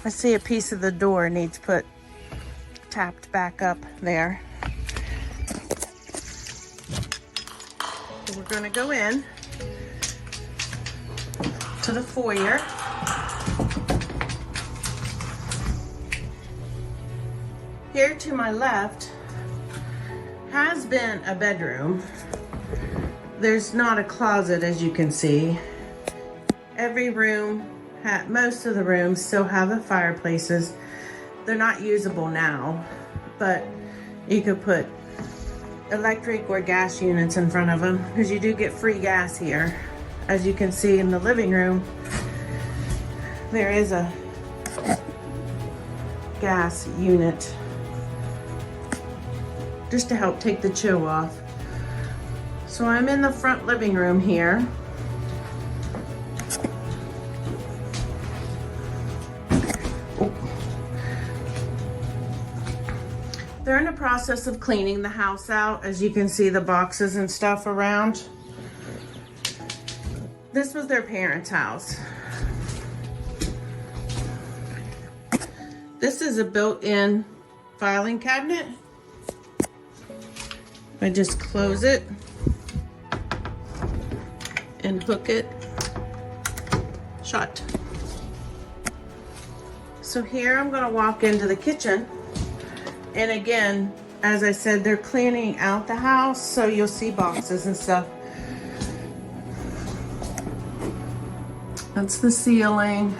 I see a piece of the door needs tapped back up there. So we're gonna go in to the foyer. Here to my left has been a bedroom. There's not a closet, as you can see. Every room, most of the rooms still have the fireplaces. They're not usable now, but you could put electric or gas units in front of them because you do get free gas here. As you can see in the living room, there is a gas unit just to help take the chill off. So I'm in the front living room here. They're in the process of cleaning the house out. As you can see, the boxes and stuff around. This was their parents' house. This is a built-in filing cabinet. I just close it and hook it shut. So here I'm gonna walk into the kitchen. And again, as I said, they're cleaning out the house, so you'll see boxes and stuff. That's the ceiling.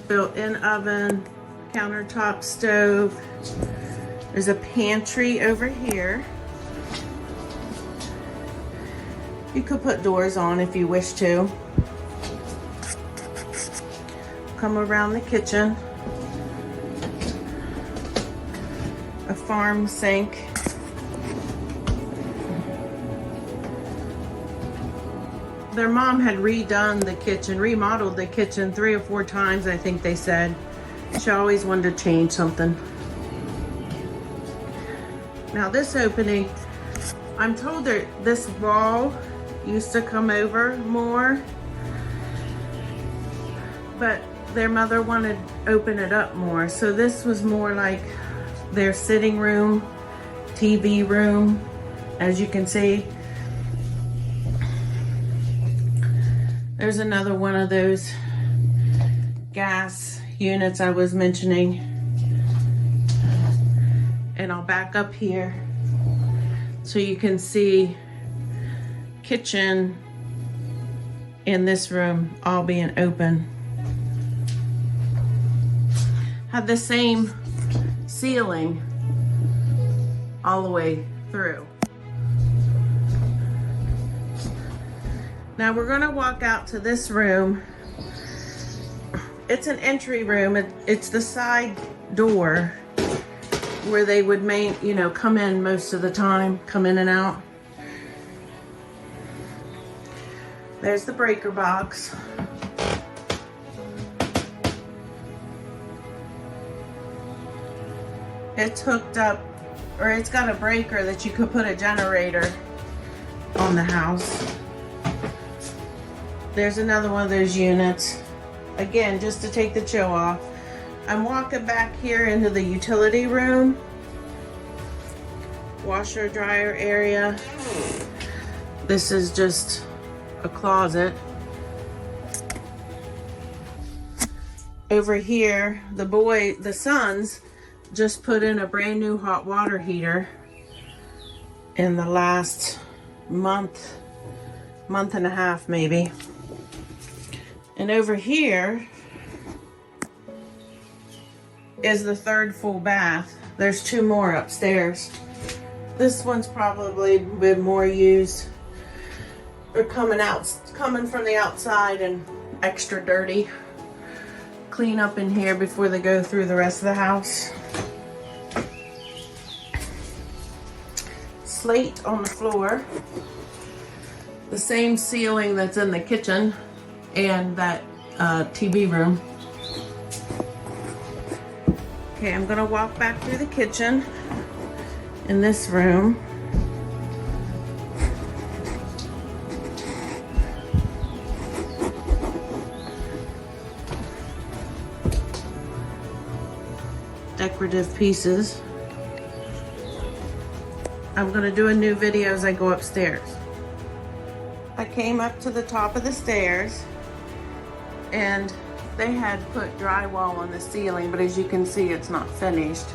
Built-in oven, countertop stove. There's a pantry over here. You could put doors on if you wish to. Come around the kitchen. A farm sink. Their mom had redone the kitchen, remodeled the kitchen 3 or 4 times, I think they said. She always wanted to change something. Now this opening, I'm told that this wall used to come over more, but their mother wanted to open it up more. So this was more like their sitting room, TV room, as you can see. There's another one of those gas units I was mentioning. And I'll back up here so you can see kitchen in this room all being open. Had the same ceiling all the way through. Now we're gonna walk out to this room. It's an entry room. It's the side door where they would come in most of the time, come in and out. There's the breaker box. It's hooked up, or it's got a breaker that you could put a generator on the house. There's another one of those units. Again, just to take the chill off. I'm walking back here into the utility room. Washer dryer area. This is just a closet. Over here, the sons just put in a brand new hot water heater in the last month and a half maybe. And over here is the 3rd full bath. There's 2 more upstairs. This one's probably been more used or coming from the outside and extra dirty. Clean up in here before they go through the rest of the house. Slate on the floor. The same ceiling that's in the kitchen and that TV room. Okay, I'm gonna walk back through the kitchen in this room. decorative pieces. I'm gonna do a new video as I go upstairs. I came up to the top of the stairs and they had put drywall on the ceiling, but as you can see, it's not finished.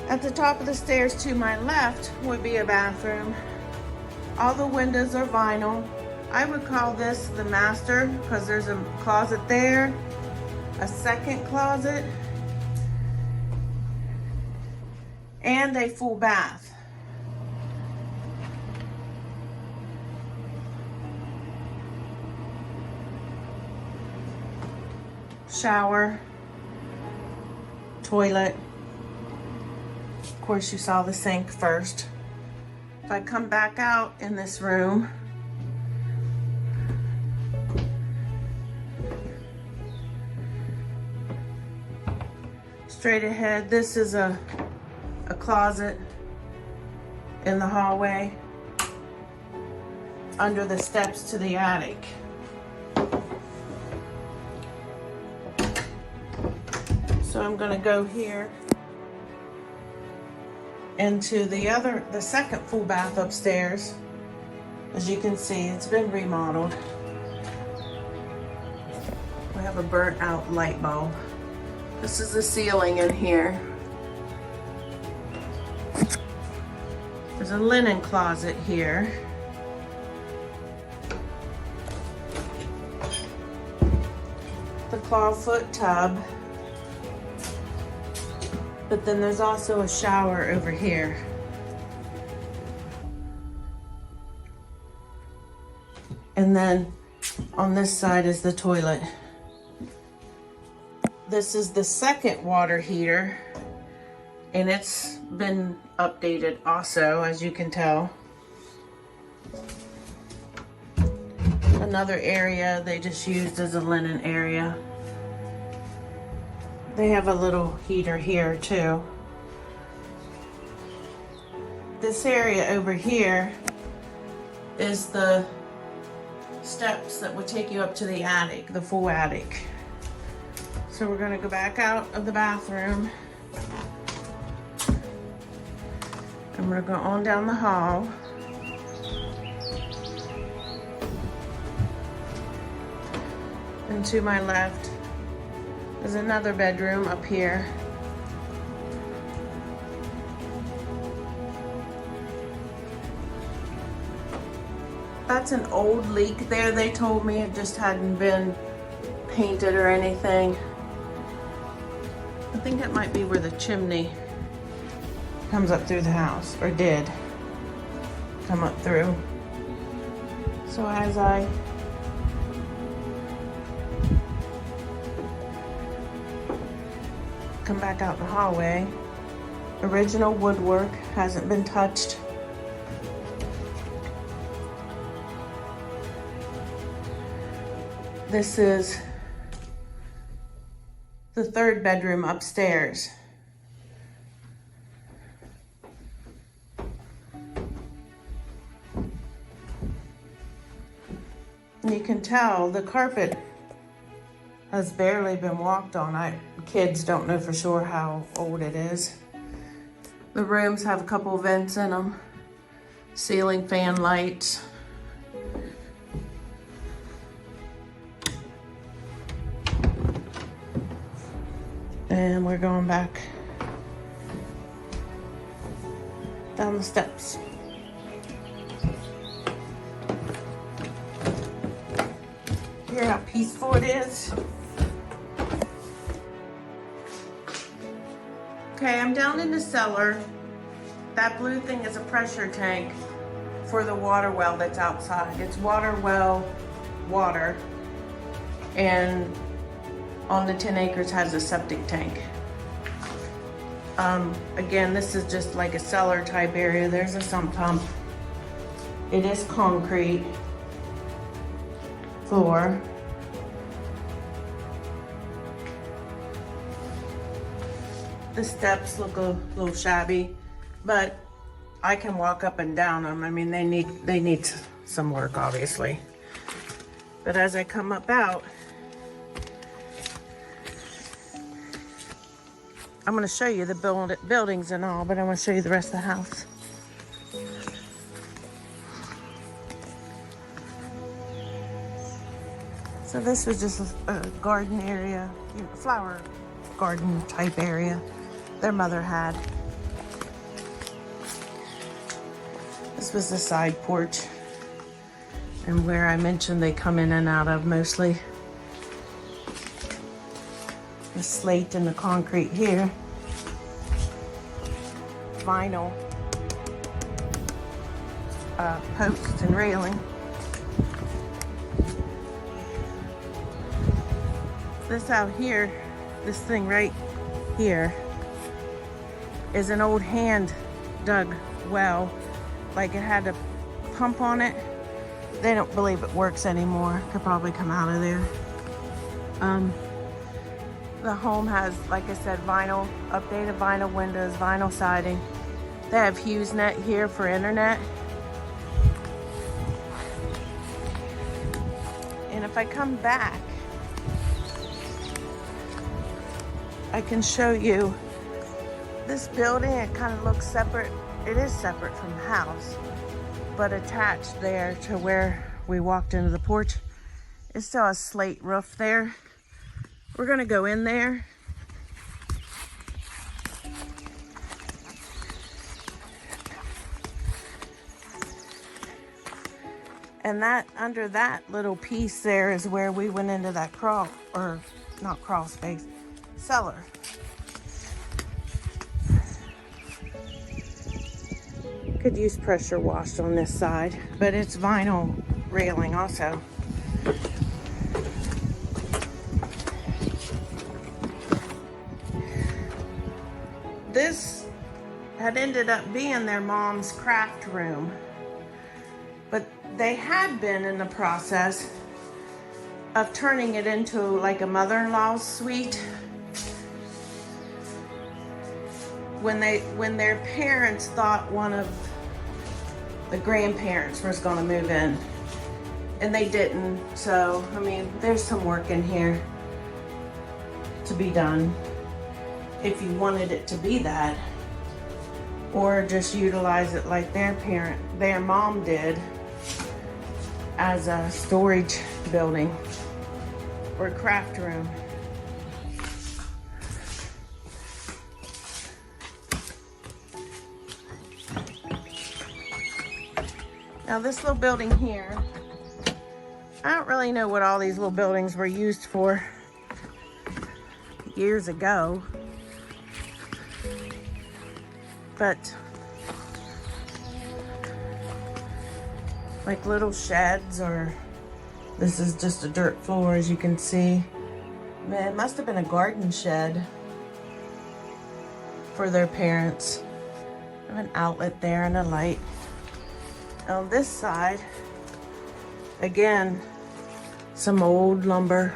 At the top of the stairs to my left would be a bathroom. All the windows are vinyl. I would call this the master because there's a closet there, a second closet, and a full bath. Shower, toilet. Of course, you saw the sink first. If I come back out in this room, straight ahead, this is a closet in the hallway under the steps to the attic. So I'm gonna go here into the second full bath upstairs. As you can see, it's been remodeled. We have a burnt out light bulb. This is the ceiling in here. There's a linen closet here. The clawfoot tub. But then there's also a shower over here. And then on this side is the toilet. This is the second water heater, and it's been updated also, as you can tell. Another area they just used as a linen area. They have a little heater here too. This area over here is the steps that would take you up to the attic, the full attic. So we're gonna go back out of the bathroom. And we're going on down the hall. And to my left is another bedroom up here. That's an old leak there, they told me. It just hadn't been painted or anything. I think that might be where the chimney comes up through the house, or did come up through. So as I come back out the hallway, original woodwork hasn't been touched. This is the third bedroom upstairs. And you can tell the carpet has barely been walked on. Kids don't know for sure how old it is. The rooms have a couple vents in them, ceiling fan lights. And we're going back down the steps. Hear how peaceful it is? Okay, I'm down in the cellar. That blue thing is a pressure tank for the water well that's outside. It's water well water. And on the 10 acres has a septic tank. Again, this is just like a cellar type area. There's a sump pump. It is concrete floor. The steps look a little shabby, but I can walk up and down them. I mean, they need some work, obviously. But as I come up out, I'm going to show you the buildings and all, but I want to show you the rest of the house. So this was just a garden area, you know, flower garden type area their mother had. This was the side porch, and where I mentioned they come in and out of mostly. The slate and the concrete here. Vinyl posts and railing. This out here, this thing right here, is an old hand dug well. Like it had a pump on it. They don't believe it works anymore. Could probably come out of there. The home has, like I said, vinyl, updated vinyl windows, vinyl siding. They have HughesNet here for internet. And if I come back, I can show you this building. It kind of looks separate. It is separate from the house, but attached there to where we walked into the porch. It's still a slate roof there. We're gonna go in there. And that, under that little piece there is where we went into that cellar. Could use pressure washed on this side, but it's vinyl railing also. This had ended up being their mom's craft room, but they had been in the process of turning it into like a mother-in-law's suite. When their parents thought one of the grandparents was going to move in, and they didn't. So, I mean, there's some work in here to be done if you wanted it to be that, or just utilize it like their mom did, as a storage building or craft room. Now this little building here, I don't really know what all these little buildings were used for years ago, but like little sheds, or this is just a dirt floor, as you can see. Man, it must have been a garden shed for their parents. I have an outlet there and a light. On this side, again, some old lumber.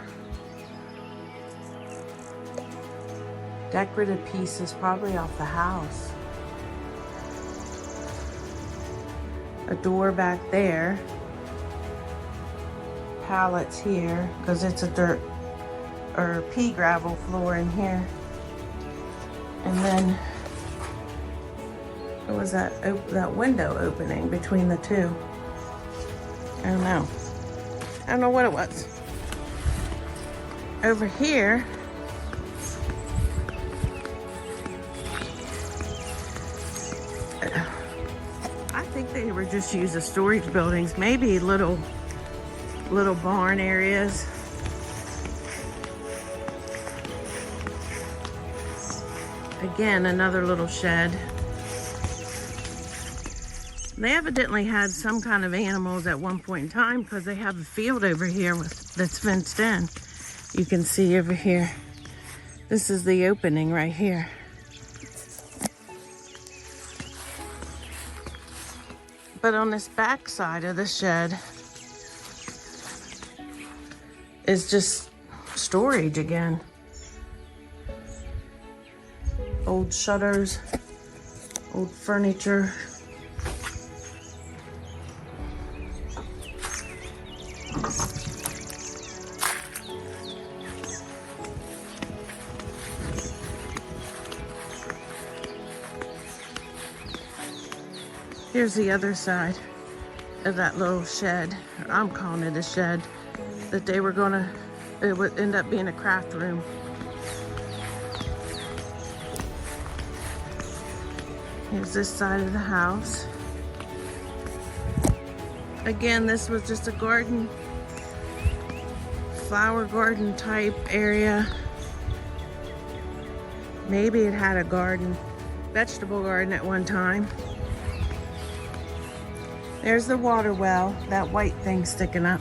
Decorative pieces, probably off the house. A door back there. Pallets here, because it's a dirt or pea gravel floor in here. And then there was that window opening between the two. I don't know. I don't know what it was. Over here, I think they were just used as storage buildings, maybe little barn areas. Again, another little shed. They evidently had some kind of animals at one point in time, because they have a field over here that's fenced in. You can see over here. This is the opening right here. But on this back side of the shed is just storage again. Old shutters, old furniture. Here's the other side of that little shed. I'm calling it a shed. That they were gonna, it would end up being a craft room. Here's this side of the house. Again, this was just a garden, flower garden type area. Maybe it had a garden, vegetable garden at one time. There's the water well, that white thing sticking up.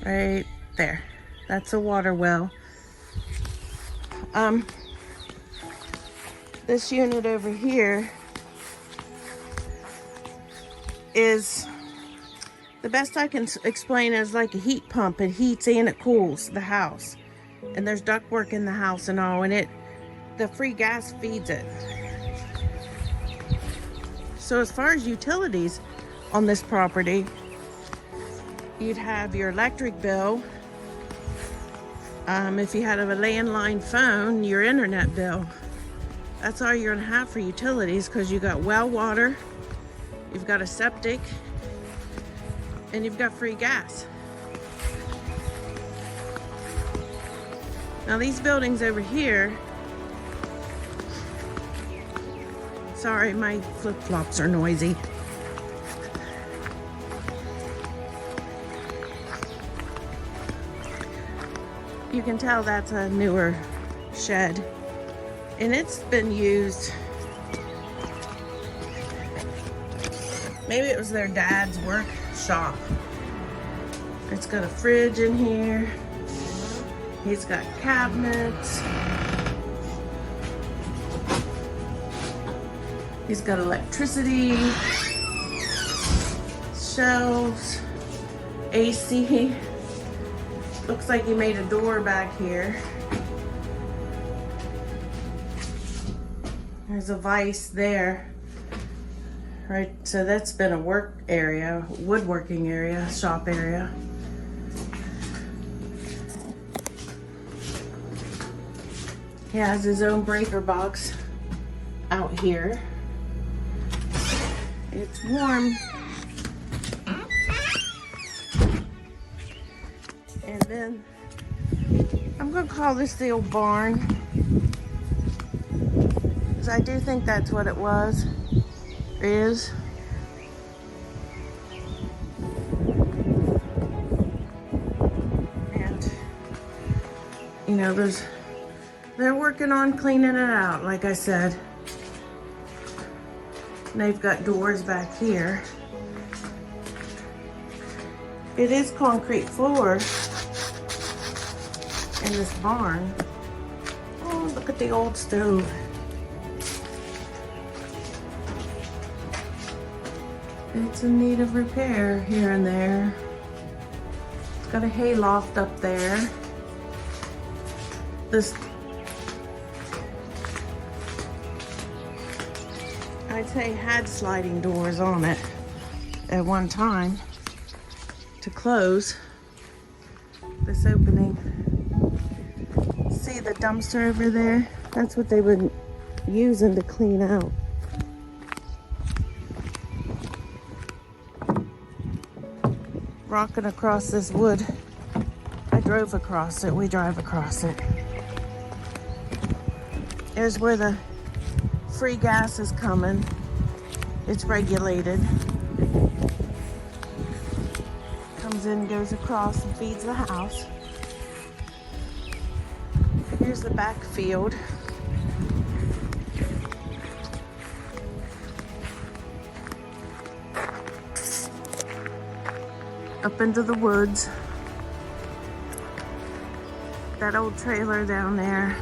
Right there. That's a water well. This unit over here is, the best I can explain, is like a heat pump. It heats and it cools the house. And there's ductwork in the house and all, and the free gas feeds it. So as far as utilities on this property, you'd have your electric bill. If you had a landline phone, your internet bill. That's all you're gonna have for utilities, because you got well water, you've got a septic, and you've got free gas. Now these buildings over here, sorry, my flip-flops are noisy. You can tell that's a newer shed, and it's been used. Maybe it was their dad's workshop. It's got a fridge in here. He's got cabinets. He's got electricity, shelves, AC. Looks like he made a door back here. There's a vise there. Right, so that's been a work area, woodworking area, shop area. He has his own breaker box out here. It's warm. And then I'm gonna call this the old barn, because I do think that's what it was, is. And you know, they're working on cleaning it out, like I said. And they've got doors back here. It is concrete floor in this barn. Oh, look at the old stove. It's in need of repair here and there. It's got a hay loft up there. This, I'd say, had sliding doors on it at one time to close this opening. See the dumpster over there? That's what they were using to clean out. Rocking across this wood. I drove across it. We drive across it. Here's where the free gas is coming. It's regulated. Comes in, goes across, and feeds the house. Here's the back field. Up into the woods. That old trailer down there.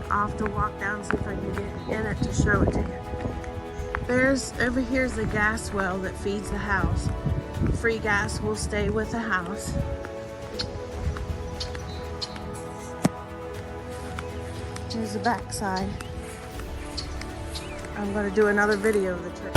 I'll have to walk down, see if I can get in it to show it to you. Over here's the gas well that feeds the house. Free gas will stay with the house. Here's the back side. I'm going to do another video of the trip.